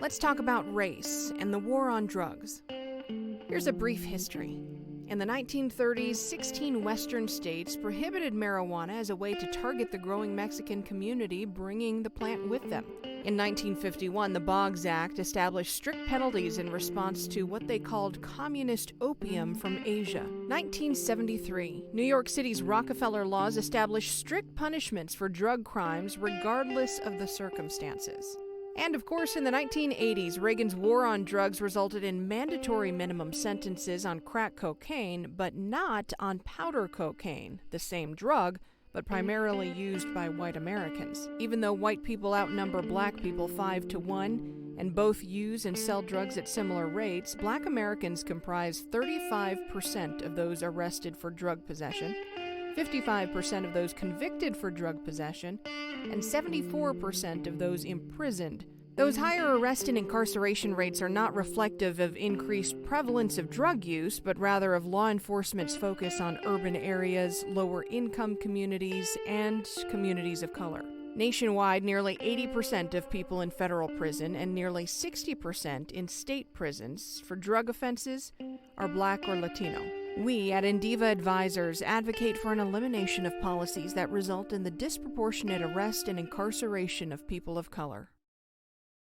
Let's talk about race and the war on drugs. Here's a brief history. In the 1930s, 16 western states prohibited marijuana as a way to target the growing Mexican community, bringing the plant with them. In 1951, the Boggs Act established strict penalties in response to what they called communist opium from Asia. 1973, New York City's Rockefeller laws established strict punishments for drug crimes regardless of the circumstances. And of course, in the 1980s, Reagan's war on drugs resulted in mandatory minimum sentences on crack cocaine, but not on powder cocaine, the same drug, but primarily used by white Americans. Even though white people outnumber black people 5-1, and both use and sell drugs at similar rates, black Americans comprise 35% of those arrested for drug possession, 55% of those convicted for drug possession, and 74% of those imprisoned. Those higher arrest and incarceration rates are not reflective of increased prevalence of drug use, but rather of law enforcement's focus on urban areas, lower income communities, and communities of color. Nationwide, nearly 80% of people in federal prison and nearly 60% in state prisons for drug offenses are black or Latino. We at Indiva Advisors advocate for an elimination of policies that result in the disproportionate arrest and incarceration of people of color.